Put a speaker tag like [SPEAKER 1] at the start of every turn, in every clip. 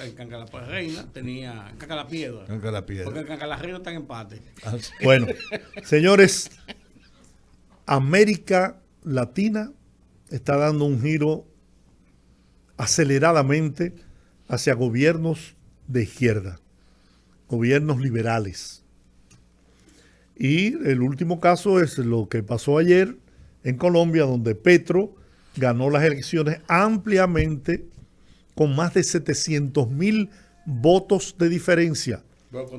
[SPEAKER 1] en Cancalareina tenía Cancalapiedra.
[SPEAKER 2] Cancalapiedra.
[SPEAKER 1] Porque en Cancalareina está en empate.
[SPEAKER 3] Bueno, señores, América Latina está dando un giro aceleradamente hacia gobiernos de izquierda, gobiernos liberales. Y el último caso es lo que pasó ayer en Colombia, donde Petro ganó las elecciones ampliamente con más de 700,000 votos de diferencia.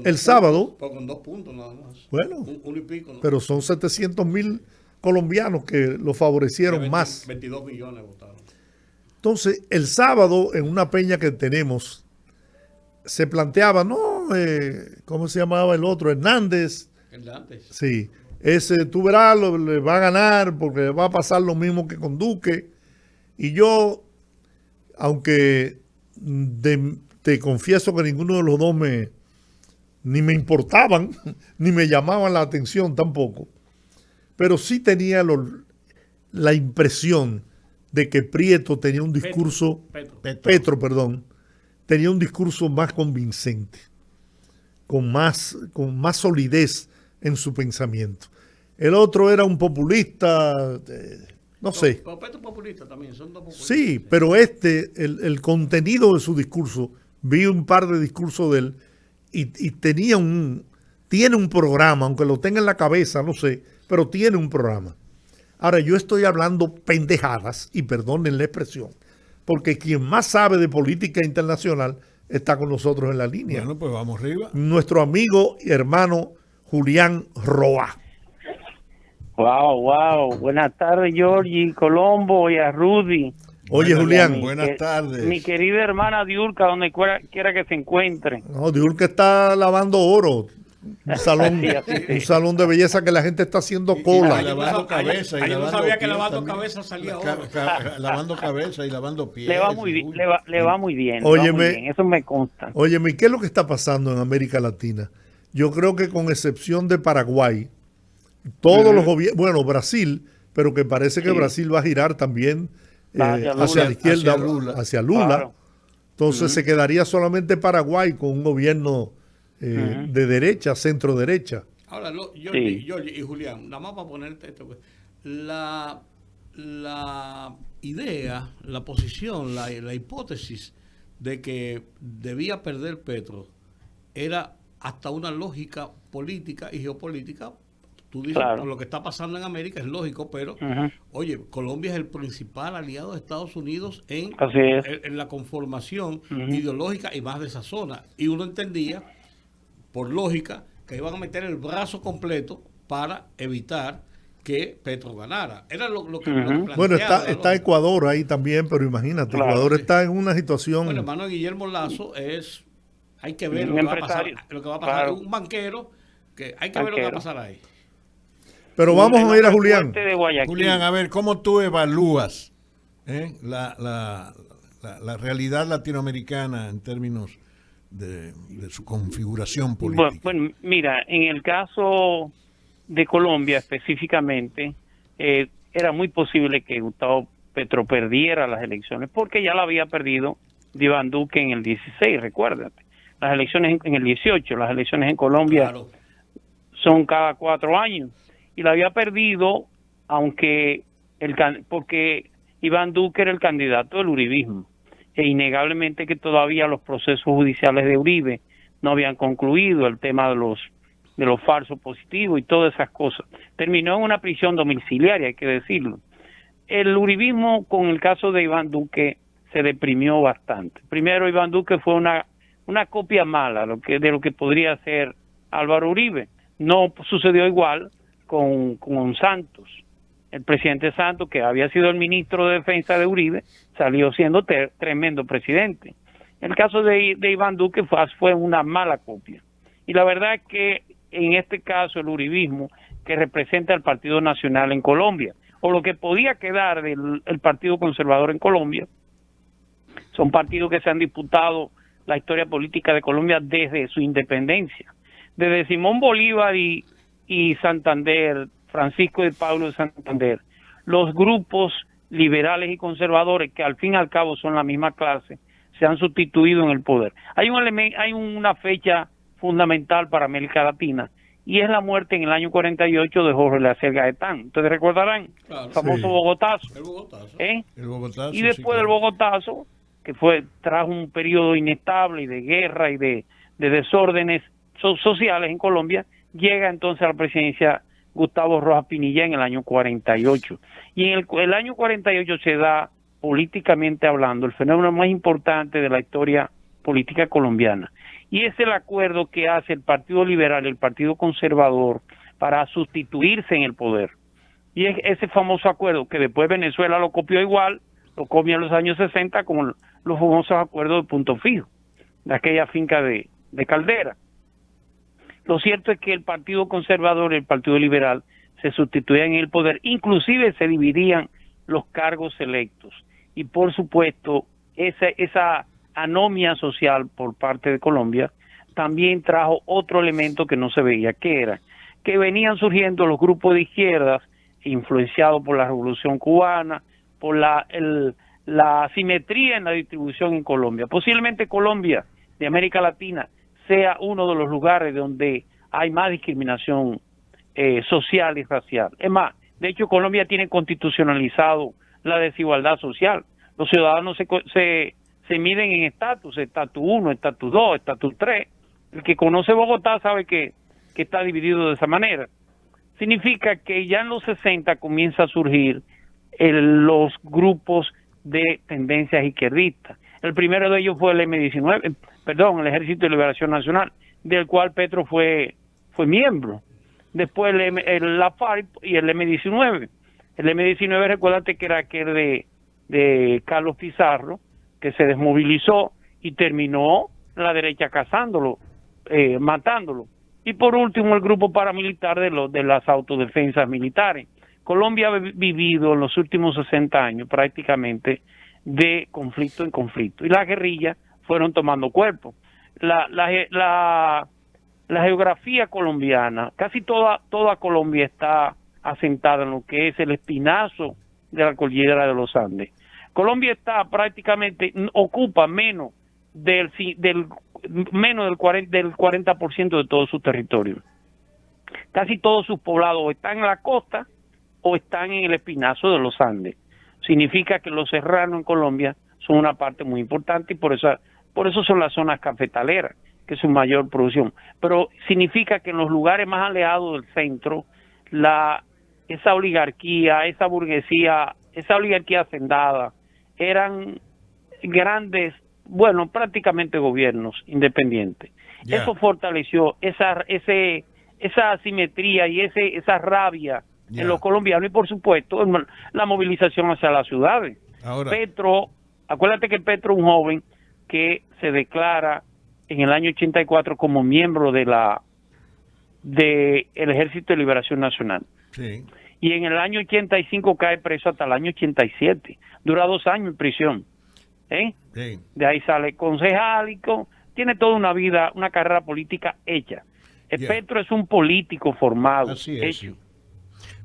[SPEAKER 3] El sábado,
[SPEAKER 1] pero con 2 puntos nada más.
[SPEAKER 3] Bueno,
[SPEAKER 1] uno y pico, ¿no?
[SPEAKER 3] Pero son 700,000 colombianos que lo favorecieron más.
[SPEAKER 1] 22 millones votaron.
[SPEAKER 3] Entonces, el sábado, en una peña que tenemos, se planteaba, ¿no? ¿Cómo se llamaba el otro? Hernández.
[SPEAKER 1] Hernández.
[SPEAKER 3] Sí. Ese, tú verás, le va a ganar porque va a pasar lo mismo que con Duque. Y yo, aunque te confieso que ninguno de los dos ni me importaban, ni me llamaban la atención tampoco, pero sí tenía la impresión de que Prieto tenía un discurso, Petro, perdón, tenía un discurso más convincente, con más solidez en su pensamiento. El otro era un populista, no sé.
[SPEAKER 1] Pero Petro es populista también, son dos populistas.
[SPEAKER 3] Sí, pero el contenido de su discurso, vi un par de discursos de él y tiene un programa, aunque lo tenga en la cabeza, no sé, pero tiene un programa. Ahora, yo estoy hablando pendejadas, y perdonen la expresión, porque quien más sabe de política internacional está con nosotros en la línea.
[SPEAKER 2] Bueno, pues vamos arriba.
[SPEAKER 3] Nuestro amigo y hermano Julián Roa.
[SPEAKER 4] Wow. Buenas tardes, Georgie, Colombo y a Rudy.
[SPEAKER 3] Oye, Julián.
[SPEAKER 2] Buenas tardes.
[SPEAKER 4] Mi querida hermana Diurka, donde quiera que se encuentre.
[SPEAKER 3] No, Diurka está lavando oro. Un salón de belleza que la gente está haciendo cola.
[SPEAKER 2] Y lavando cabeza.
[SPEAKER 1] Yo no sabía que lavando cabeza salía oro.
[SPEAKER 2] Lavando cabeza y lavando pies.
[SPEAKER 4] Le va muy bien, le va muy bien.
[SPEAKER 3] Óyeme,
[SPEAKER 4] eso me consta.
[SPEAKER 3] Óyeme, ¿qué es lo que está pasando en América Latina? Yo creo que con excepción de Paraguay, todos los gobiernos, bueno, Brasil, pero que parece que Brasil va a girar también hacia la izquierda, hacia Lula. Claro. Entonces se quedaría solamente Paraguay con un gobierno de derecha, centro derecha.
[SPEAKER 1] Ahora, Jorge y Julián, nada más para ponerte esto, la idea, la posición, la hipótesis de que debía perder Petro era hasta una lógica política y geopolítica. Tú dices, por lo que está pasando en América es lógico, pero, oye, Colombia es el principal aliado de Estados Unidos en la conformación ideológica y más de esa zona. Y uno entendía, por lógica, que iban a meter el brazo completo para evitar que Petro ganara. Era lo que planteaba.
[SPEAKER 3] Bueno, está Ecuador ahí también, pero imagínate, Ecuador está en una situación...
[SPEAKER 1] Bueno, hermano Guillermo Lazo hay que ver lo que va a pasar. Un banquero, que hay que ver lo que va a pasar ahí.
[SPEAKER 3] Pero vamos a ir a Julián.
[SPEAKER 2] Julián, a ver, ¿cómo tú evalúas la realidad latinoamericana en términos de su configuración política?
[SPEAKER 4] Bueno, mira, en el caso de Colombia específicamente, era muy posible que Gustavo Petro perdiera las elecciones, porque ya la había perdido Iván Duque en el 16, recuérdate. Las elecciones en el 18, las elecciones en Colombia son cada 4 años. Y la había perdido, porque Iván Duque era el candidato del uribismo. E innegablemente que todavía los procesos judiciales de Uribe no habían concluido, el tema de los falsos positivos y todas esas cosas. Terminó en una prisión domiciliaria, hay que decirlo. El uribismo, con el caso de Iván Duque, se deprimió bastante. Primero, Iván Duque fue una copia mala de lo que podría ser Álvaro Uribe. No sucedió igual con Santos. El presidente Santos, que había sido el ministro de Defensa de Uribe, salió siendo tremendo presidente. El caso de Iván Duque fue una mala copia. Y la verdad es que en este caso el uribismo, que representa al Partido Nacional en Colombia, o lo que podía quedar del Partido Conservador en Colombia, son partidos que se han disputado la historia política de Colombia desde su independencia. Desde Simón Bolívar y Santander, Francisco de Pablo de Santander, los grupos liberales y conservadores, que al fin y al cabo son la misma clase, se han sustituido en el poder. Hay una fecha fundamental para América Latina, y es la muerte en el año 48 de Jorge Eliezer Gaitán. Ustedes recordarán,
[SPEAKER 1] claro,
[SPEAKER 4] el famoso
[SPEAKER 3] sí.
[SPEAKER 4] Bogotazo.
[SPEAKER 1] El Bogotazo.
[SPEAKER 2] El Bogotazo,
[SPEAKER 4] Y después
[SPEAKER 2] sí, claro.
[SPEAKER 4] del Bogotazo, que trajo un periodo inestable y de guerra y de desórdenes sociales en Colombia, llega entonces a la presidencia Gustavo Rojas Pinilla en el año 48. Y en el año 48 se da, políticamente hablando, el fenómeno más importante de la historia política colombiana. Y es el acuerdo que hace el Partido Liberal y el Partido Conservador para sustituirse en el poder. Y es ese famoso acuerdo que después Venezuela lo copió igual, lo copió en los años 60, como los famosos acuerdos de Punto Fijo, de aquella finca de Caldera. Lo cierto es que el Partido Conservador y el Partido Liberal se sustituían en el poder, inclusive se dividían los cargos electos. Y por supuesto, esa anomia social por parte de Colombia también trajo otro elemento que no se veía, que era que venían surgiendo los grupos de izquierdas influenciados por la Revolución Cubana, por la asimetría en la distribución en Colombia. Posiblemente Colombia, de América Latina, sea uno de los lugares donde hay más discriminación social y racial. Es más, de hecho Colombia tiene constitucionalizado la desigualdad social. Los ciudadanos se miden en estatus 1, estatus 2, estatus 3. El que conoce Bogotá sabe que está dividido de esa manera. Significa que ya en los 60 comienza a surgir los grupos de tendencias izquierdistas. El primero de ellos fue el M-19, el Ejército de Liberación Nacional, del cual Petro fue miembro. Después la FARC y el M-19. El M-19, recuérdate que era aquel de Carlos Pizarro, que se desmovilizó y terminó la derecha cazándolo, matándolo. Y por último el grupo paramilitar de las autodefensas militares. Colombia ha vivido en los últimos 60 años prácticamente de conflicto en conflicto, y las guerrillas fueron tomando cuerpo. La geografía colombiana, casi toda Colombia está asentada en lo que es el espinazo de la cordillera de los Andes. Colombia está prácticamente, ocupa menos del 40% de todo su territorio. Casi todos sus poblados están en la costa o están en el espinazo de los Andes. Significa que los serranos en Colombia son una parte muy importante, y por eso son las zonas cafetaleras, que es su mayor producción. Pero significa que en los lugares más alejados del centro, esa oligarquía, esa burguesía, esa oligarquía hacendada, eran grandes, prácticamente gobiernos independientes. Yeah. Eso fortaleció esa asimetría y esa rabia en los colombianos, y por supuesto la movilización hacia las ciudades. Ahora, acuérdate que Petro es un joven que se declara en el año 84 como miembro del Ejército de Liberación Nacional.
[SPEAKER 2] Sí.
[SPEAKER 4] Y en el año 85 cae preso hasta el año 87. Dura 2 años en prisión. Sí. De ahí sale concejal tiene toda una vida, una carrera política hecha. Petro es un político formado.
[SPEAKER 2] Así es.
[SPEAKER 4] Hecho.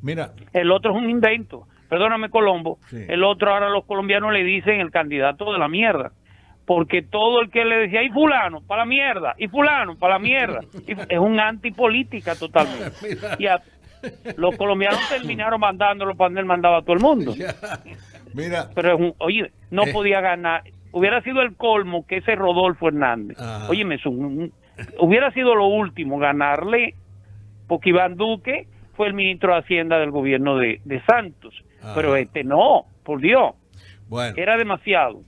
[SPEAKER 2] Mira.
[SPEAKER 4] El otro es un invento. Perdóname, Colombo.
[SPEAKER 2] Sí.
[SPEAKER 4] El otro, ahora los colombianos le dicen el candidato de la mierda. Porque todo el que le decía, y fulano, para la mierda, y fulano, para la mierda, es un antipolítica totalmente. Y los colombianos terminaron mandándolo para donde él mandaba a todo el mundo.
[SPEAKER 2] Mira.
[SPEAKER 4] Pero no podía ganar. Hubiera sido el colmo que ese Rodolfo Hernández. Óyeme, hubiera sido lo último ganarle, porque Iván Duque fue el ministro de Hacienda del gobierno de Santos. Pero no, por Dios.
[SPEAKER 2] Bueno.
[SPEAKER 4] Era demasiado.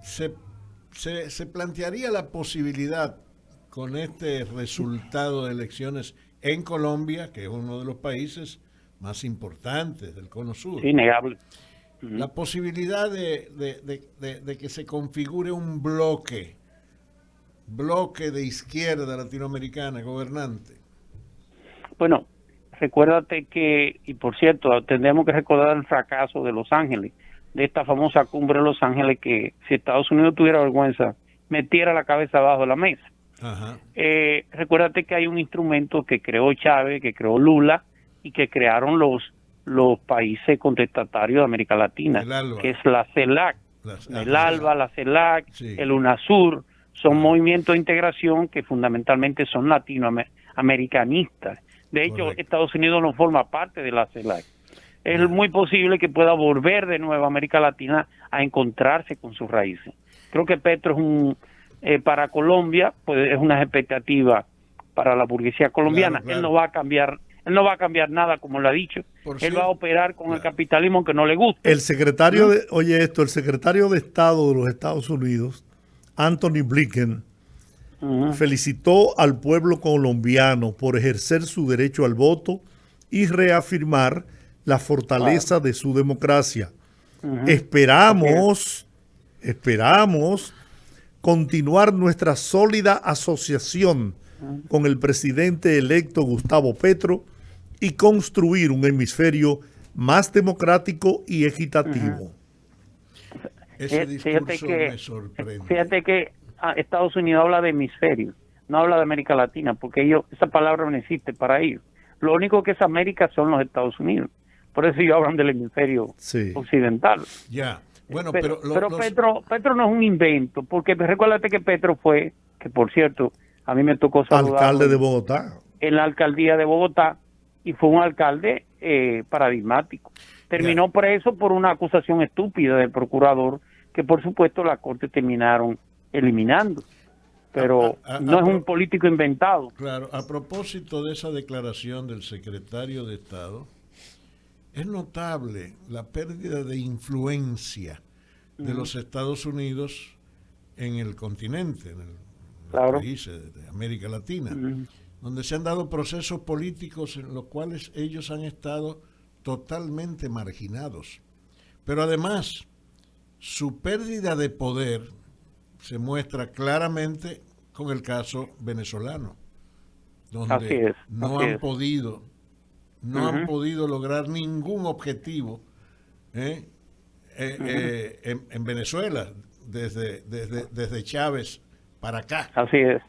[SPEAKER 2] Se plantearía la posibilidad, con este resultado de elecciones en Colombia, que es uno de los países más importantes del Cono Sur,
[SPEAKER 4] innegable,
[SPEAKER 2] la posibilidad de que se configure un bloque de izquierda latinoamericana gobernante.
[SPEAKER 4] Bueno, recuérdate que, y por cierto, tendremos que recordar el fracaso de Los Ángeles, de esta famosa cumbre de Los Ángeles, que si Estados Unidos tuviera vergüenza, metiera la cabeza abajo de la mesa.
[SPEAKER 2] Ajá.
[SPEAKER 4] Recuérdate que hay un instrumento que creó Chávez, que creó Lula, y que crearon los países contestatarios de América Latina, que es la CELAC. el ALBA, la CELAC,
[SPEAKER 2] sí,
[SPEAKER 4] el UNASUR, son movimientos de integración que fundamentalmente son latinoamericanistas. De hecho,
[SPEAKER 2] correcto.
[SPEAKER 4] Estados Unidos no forma parte de la CELAC. Es muy posible que pueda volver de nuevo a América Latina a encontrarse con sus raíces. Creo que Petro es para Colombia, pues es una expectativa para la burguesía colombiana.
[SPEAKER 2] Claro.
[SPEAKER 4] Él no va a cambiar nada, como lo ha dicho. Él va a operar con el capitalismo que no le gusta.
[SPEAKER 3] El secretario el secretario de Estado de los Estados Unidos, Anthony Blinken, felicitó al pueblo colombiano por ejercer su derecho al voto y reafirmar la fortaleza de su democracia. Esperamos continuar nuestra sólida asociación con el presidente electo Gustavo Petro y construir un hemisferio más democrático y equitativo.
[SPEAKER 2] Ese discurso me sorprende.
[SPEAKER 4] Fíjate que Estados Unidos habla de hemisferio, no habla de América Latina, porque esa palabra no existe para ellos. Lo único que es América son los Estados Unidos. Por eso ellos hablan del hemisferio occidental.
[SPEAKER 2] Ya. Bueno,
[SPEAKER 4] pero Petro no es un invento, porque recuérdate que Petro fue, que por cierto, a mí me tocó saludar
[SPEAKER 3] alcalde de Bogotá.
[SPEAKER 4] En la alcaldía de Bogotá, y fue un alcalde paradigmático. Terminó preso por una acusación estúpida del procurador, que por supuesto la corte terminaron eliminando. Pero no es un político inventado.
[SPEAKER 2] Claro, a propósito de esa declaración del secretario de Estado, es notable la pérdida de influencia de los Estados Unidos en el continente, en los países de América Latina, donde se han dado procesos políticos en los cuales ellos han estado totalmente marginados. Pero además, su pérdida de poder se muestra claramente con el caso venezolano, donde han podido lograr ningún objetivo en Venezuela desde Chávez para acá.
[SPEAKER 4] Así es.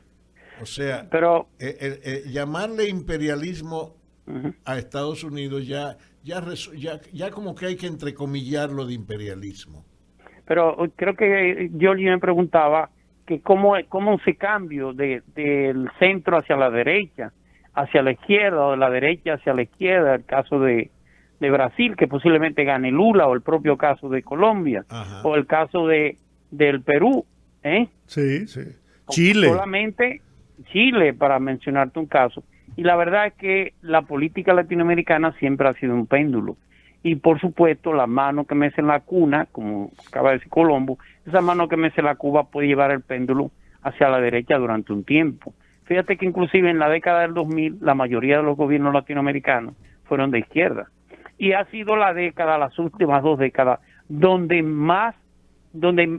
[SPEAKER 2] O sea,
[SPEAKER 4] pero
[SPEAKER 2] llamarle imperialismo a Estados Unidos ya como que hay que entrecomillarlo de imperialismo.
[SPEAKER 4] Pero creo que yo me preguntaba que cómo ese cambio del centro hacia la derecha, hacia la izquierda, o de la derecha hacia la izquierda, el caso de Brasil, que posiblemente gane Lula, o el propio caso de Colombia, o el caso del Perú,
[SPEAKER 3] Sí. Chile.
[SPEAKER 4] Solamente Chile, para mencionarte un caso. Y la verdad es que la política latinoamericana siempre ha sido un péndulo. Y por supuesto, la mano que mece en la cuna, como acaba de decir Colombo, esa mano que mece la cuba puede llevar el péndulo hacia la derecha durante un tiempo. Fíjate que inclusive en la década del 2000, la mayoría de los gobiernos latinoamericanos fueron de izquierda. Y ha sido las últimas 2 décadas, donde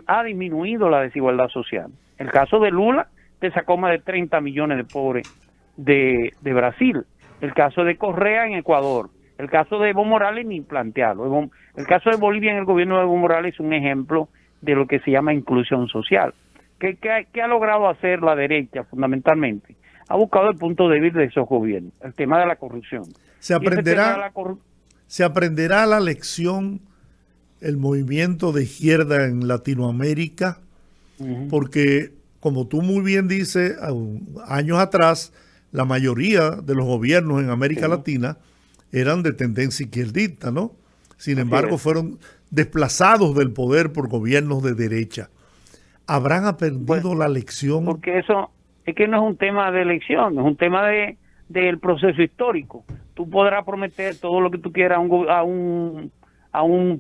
[SPEAKER 4] ha disminuido la desigualdad social. El caso de Lula te sacó más de 30 millones de pobres de Brasil. El caso de Correa en Ecuador. El caso de Evo Morales ni plantearlo. El caso de Bolivia en el gobierno de Evo Morales es un ejemplo de lo que se llama inclusión social. ¿Qué ha logrado hacer la derecha fundamentalmente? Ha buscado el punto débil de esos gobiernos, el tema de la corrupción.
[SPEAKER 3] Se aprenderá la lección el movimiento de izquierda en Latinoamérica, porque como tú muy bien dices, años atrás la mayoría de los gobiernos en América Latina eran de tendencia izquierdista, ¿no? Sin embargo, fueron desplazados del poder por gobiernos de derecha. ¿Habrán aprendido la lección?
[SPEAKER 4] Porque eso es que no es un tema de elección, es un tema del proceso histórico. Tú podrás prometer todo lo que tú quieras a un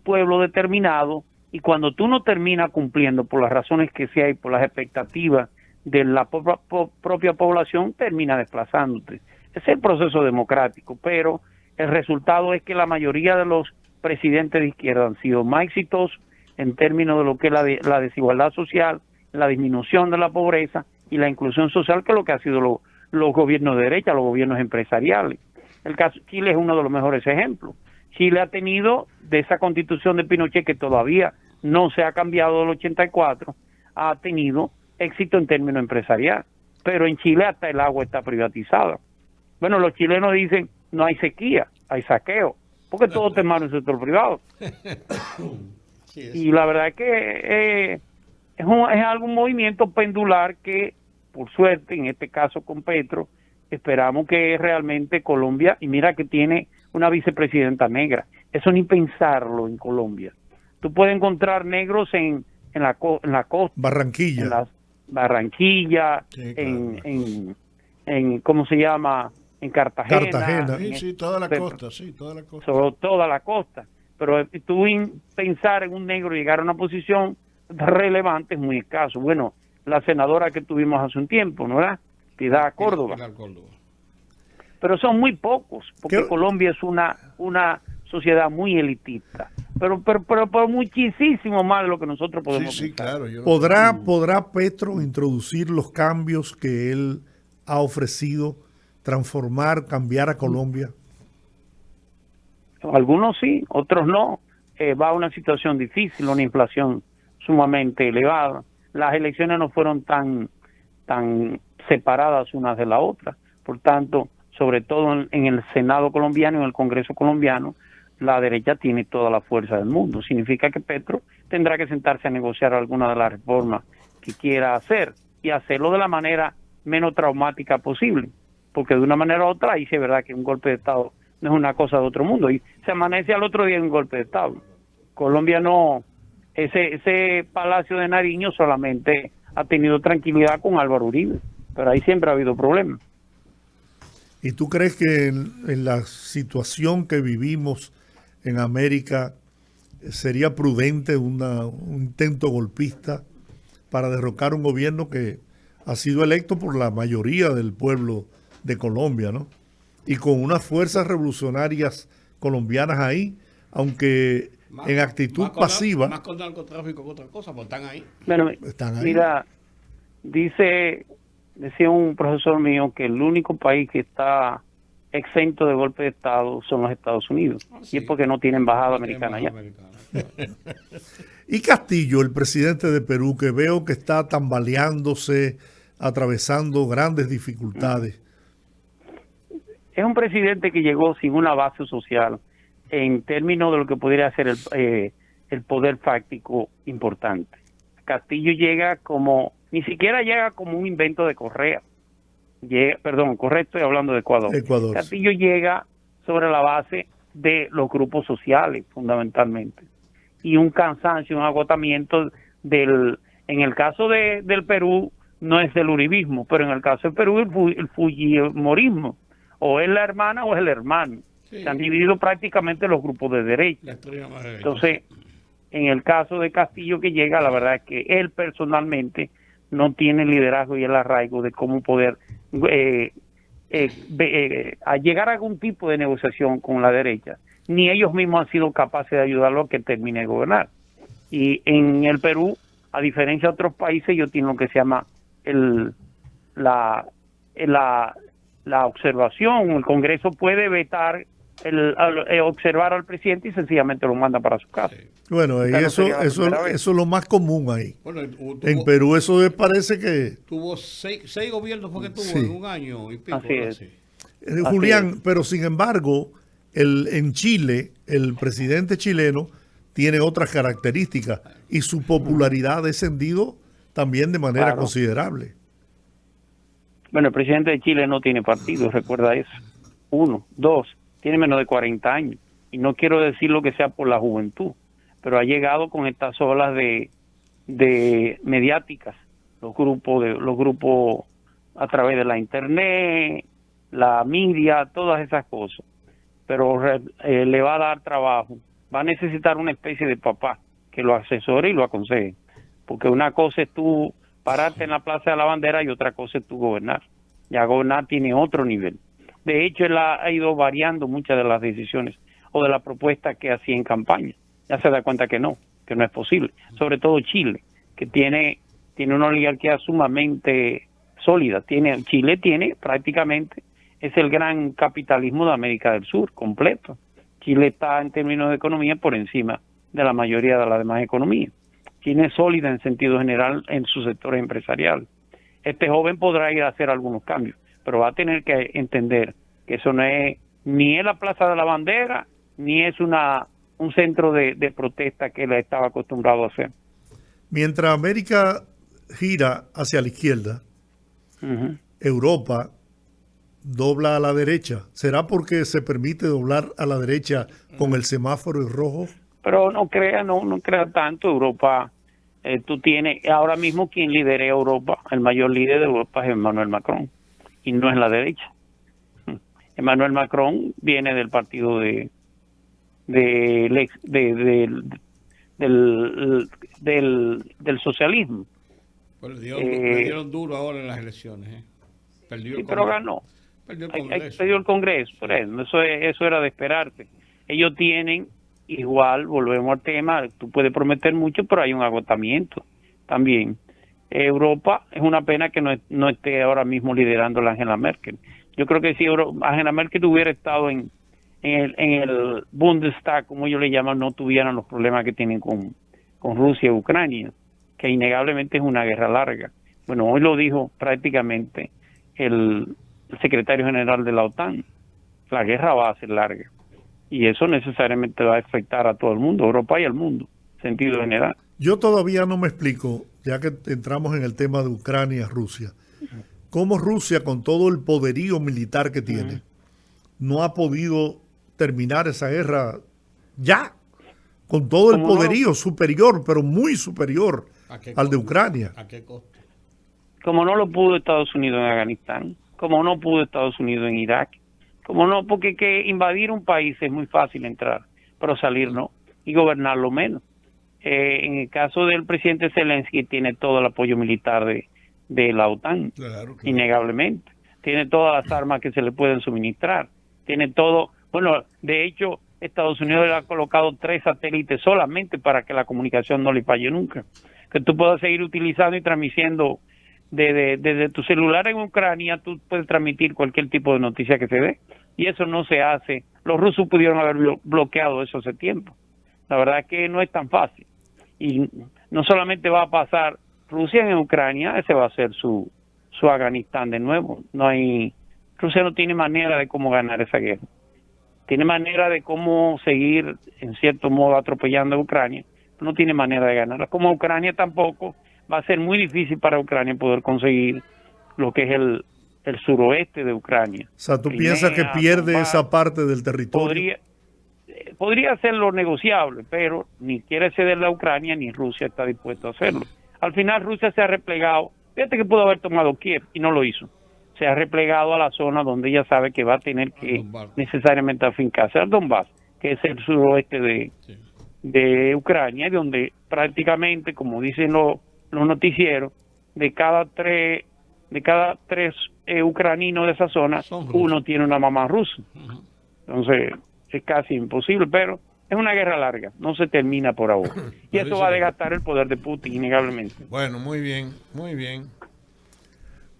[SPEAKER 4] pueblo determinado, y cuando tú no terminas cumpliendo por las razones que sea y por las expectativas de la propia población, termina desplazándote. Ese es el proceso democrático, pero el resultado es que la mayoría de los presidentes de izquierda han sido más exitosos en términos de lo que es la desigualdad social, la disminución de la pobreza y la inclusión social, que es lo que ha sido los gobiernos de derecha, los gobiernos empresariales. El caso Chile es uno de los mejores ejemplos. Chile ha tenido, de esa constitución de Pinochet que todavía no se ha cambiado del 84, ha tenido éxito en términos empresariales. Pero en Chile hasta el agua está privatizada. Bueno, los chilenos dicen, no hay sequía, hay saqueo, porque todo está en manos del sector privado. Y la verdad es que es algún movimiento pendular que, por suerte, en este caso con Petro, esperamos que realmente Colombia, y mira que tiene una vicepresidenta negra, eso ni pensarlo en Colombia. Tú puedes encontrar negros en la costa,
[SPEAKER 3] Barranquilla,
[SPEAKER 4] en las Barranquilla,
[SPEAKER 2] Sí, claro.
[SPEAKER 4] en ¿cómo se llama? En Cartagena.
[SPEAKER 2] Sí, toda la costa, sí, toda la costa.
[SPEAKER 4] Sobre toda la costa. Pero tú pensar en un negro llegar a una posición relevante es muy escaso. Bueno, la senadora que tuvimos hace un tiempo, ¿no era? Piedad Córdoba. Pero son muy pocos, porque Colombia es una sociedad muy elitista. Pero muchísimo más de lo que nosotros podemos
[SPEAKER 2] Sí,
[SPEAKER 4] pensar.
[SPEAKER 2] claro.
[SPEAKER 3] ¿Podrá Petro introducir los cambios que él ha ofrecido, transformar, cambiar a Colombia?
[SPEAKER 4] Algunos sí, otros no. Va a una situación difícil, una inflación sumamente elevada. Las elecciones no fueron tan separadas unas de la otra. Por tanto, sobre todo en el Senado colombiano y en el Congreso colombiano, la derecha tiene toda la fuerza del mundo. Significa que Petro tendrá que sentarse a negociar alguna de las reformas que quiera hacer y hacerlo de la manera menos traumática posible, porque de una manera u otra ahí sí es verdad que un golpe de Estado no es una cosa de otro mundo, y se amanece al otro día en un golpe de Estado. Colombia no, ese Palacio de Nariño solamente ha tenido tranquilidad con Álvaro Uribe, pero ahí siempre ha habido problemas.
[SPEAKER 3] ¿Y tú crees que en la situación que vivimos en América sería prudente un intento golpista para derrocar un gobierno que ha sido electo por la mayoría del pueblo de Colombia, ¿no? Y con unas fuerzas revolucionarias colombianas ahí, aunque en actitud pasiva.
[SPEAKER 1] Más con narcotráfico que otra cosa, pues están ahí.
[SPEAKER 4] Bueno,
[SPEAKER 3] Están ahí.
[SPEAKER 4] mira, decía un profesor mío que el único país que está exento de golpe de Estado son los Estados Unidos. Sí. Y es porque no tiene embajada americana allá.
[SPEAKER 3] Y Castillo, el presidente de Perú, que veo que está tambaleándose, atravesando grandes dificultades.
[SPEAKER 4] Es un presidente que llegó sin una base social en términos de lo que podría ser el poder fáctico importante. Castillo llega ni siquiera llega como un invento de Correa. Correa, estoy hablando de Ecuador. Castillo llega sobre la base de los grupos sociales, fundamentalmente. Y un cansancio, un agotamiento en el caso del Perú, no es del uribismo, pero en el caso del Perú, el fujimorismo. O es la hermana o es el hermano. Sí. Se han dividido prácticamente los grupos de derecha. Entonces, en el caso de Castillo que llega, la verdad es que él personalmente no tiene el liderazgo y el arraigo de cómo poder a llegar a algún tipo de negociación con la derecha. Ni ellos mismos han sido capaces de ayudarlo a que termine de gobernar. Y en el Perú, a diferencia de otros países, ellos tienen lo que se llama la observación. El Congreso puede vetar observar al presidente y sencillamente lo manda para su casa.
[SPEAKER 3] Bueno, y eso es lo más común ahí. Bueno, en Perú eso parece que...
[SPEAKER 1] Tuvo seis gobiernos porque tuvo
[SPEAKER 3] sí.
[SPEAKER 1] En un año y pico.
[SPEAKER 4] Así es.
[SPEAKER 3] Julián,
[SPEAKER 4] así es.
[SPEAKER 3] Pero sin embargo, en Chile, el presidente chileno tiene otras características y su popularidad ha descendido también de manera considerable.
[SPEAKER 4] Bueno, el presidente de Chile no tiene partido, recuerda eso. 1, 2, tiene menos de 40 años. Y no quiero decir lo que sea por la juventud, pero ha llegado con estas olas de mediáticas, los grupos a través de la internet, la media, todas esas cosas. Pero le va a dar trabajo. Va a necesitar una especie de papá que lo asesore y lo aconseje. Porque una cosa es tú pararte en la Plaza de la Bandera y otra cosa es tú gobernar. Ya gobernar tiene otro nivel. De hecho, él ha ido variando muchas de las decisiones o de las propuestas que hacía en campaña. Ya se da cuenta que no es posible. Sobre todo Chile, que tiene una oligarquía sumamente sólida. Chile tiene prácticamente, es el gran capitalismo de América del Sur, completo. Chile está en términos de economía por encima de la mayoría de las demás economías. Chile es sólida en sentido general en su sector empresarial. Este joven podrá ir a hacer algunos cambios, pero va a tener que entender que eso no es ni es la Plaza de la Bandera, ni es una un centro de protesta que él estaba acostumbrado a hacer.
[SPEAKER 3] Mientras América gira hacia la izquierda, Europa dobla a la derecha. ¿Será porque se permite doblar a la derecha con el semáforo en rojo?
[SPEAKER 4] Pero no crea tanto. Europa, tú tienes ahora mismo quien lidera Europa, el mayor líder de Europa es Emmanuel Macron, y no es la derecha. Emmanuel Macron viene del partido del socialismo.
[SPEAKER 1] Pues le dieron duro ahora en las elecciones. Perdió
[SPEAKER 4] sí, pero ganó.
[SPEAKER 1] Perdió el Congreso.
[SPEAKER 4] Perdió el Congreso, por eso era de esperarse. Ellos tienen, igual, volvemos al tema, tú puedes prometer mucho, pero hay un agotamiento también. Europa, es una pena que no esté ahora mismo liderando la Angela Merkel. Yo creo que si Angela Merkel hubiera estado en el Bundestag, como ellos le llaman, no tuvieran los problemas que tienen con Rusia y Ucrania, que innegablemente es una guerra larga. Bueno, hoy lo dijo prácticamente el secretario general de la OTAN. La guerra va a ser larga y eso necesariamente va a afectar a todo el mundo, Europa y al mundo, en sentido general.
[SPEAKER 3] Yo todavía no me explico, ya que entramos en el tema de Ucrania-Rusia, cómo Rusia, con todo el poderío militar que tiene, no ha podido terminar esa guerra ya, con todo el poderío superior, pero muy superior al de Ucrania.
[SPEAKER 1] ¿A qué costo?
[SPEAKER 4] Como no lo pudo Estados Unidos en Afganistán, como no pudo Estados Unidos en Irak, como no, porque que invadir un país es muy fácil entrar, pero salir no, y gobernarlo menos. En el caso del presidente Zelensky tiene todo el apoyo militar de la OTAN, claro. Innegablemente. Tiene todas las armas que se le pueden suministrar, tiene todo. Bueno, de hecho, Estados Unidos le ha colocado 3 satélites solamente para que la comunicación no le falle nunca, que tú puedas seguir utilizando y transmitiendo desde tu celular en Ucrania. Tú puedes transmitir cualquier tipo de noticia que se dé, y eso no se hace. Los rusos pudieron haber bloqueado eso hace tiempo. La verdad es que no es tan fácil, y no solamente va a pasar Rusia en Ucrania, ese va a ser su Afganistán de nuevo. Rusia no tiene manera de cómo ganar esa guerra. Tiene manera de cómo seguir, en cierto modo, atropellando a Ucrania, pero no tiene manera de ganarla. Como Ucrania tampoco, va a ser muy difícil para Ucrania poder conseguir lo que es el suroeste de Ucrania.
[SPEAKER 3] O sea, ¿tú piensas que pierde esa parte del territorio?
[SPEAKER 4] Podría hacerlo negociable, pero ni quiere cederle a Ucrania, ni Rusia está dispuesto a hacerlo. Al final Rusia se ha replegado. Fíjate que pudo haber tomado Kiev y no lo hizo. Se ha replegado a la zona donde ella sabe que va a tener que necesariamente afincarse, al Donbass, que es el suroeste de Ucrania, donde prácticamente, como dicen los noticieros, de cada tres ucranianos de esa zona, uno tiene una mamá rusa. Entonces es casi imposible, pero es una guerra larga, no se termina por ahora. Y eso va a desgastar el poder de Putin, innegablemente.
[SPEAKER 2] Bueno, muy bien, muy bien.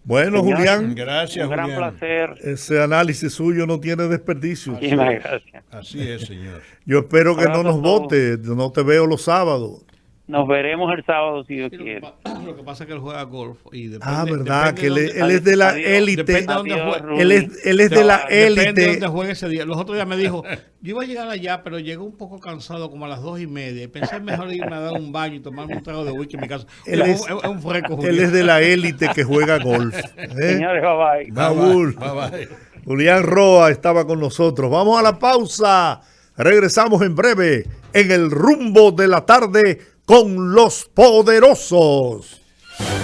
[SPEAKER 3] Bueno,
[SPEAKER 4] Señor,
[SPEAKER 3] Julián,
[SPEAKER 4] gracias, un gran placer.
[SPEAKER 3] Ese análisis suyo no tiene desperdicio.
[SPEAKER 4] Muchísimas gracias.
[SPEAKER 2] Así es, señor.
[SPEAKER 3] Yo espero que no nos vote, no te veo los sábados.
[SPEAKER 4] Nos veremos el sábado si Dios quiere.
[SPEAKER 1] Lo que pasa es que él juega golf y
[SPEAKER 3] verdad, que él es de la élite.
[SPEAKER 1] Depende de dónde juegue.
[SPEAKER 3] Él es de la élite.
[SPEAKER 1] Depende de dónde juegue ese día. Los otros días me dijo, yo iba a llegar allá, pero llegué un poco cansado como a las 2:30 y pensé mejor irme a dar un baño y tomarme un trago de whisky en mi casa.
[SPEAKER 3] Él es un freco. Él es de la élite que juega golf.
[SPEAKER 4] Señores, bye
[SPEAKER 3] bye. Bye. Julián Roa estaba con nosotros. Vamos a la pausa. Regresamos en breve en el rumbo de la tarde con los poderosos.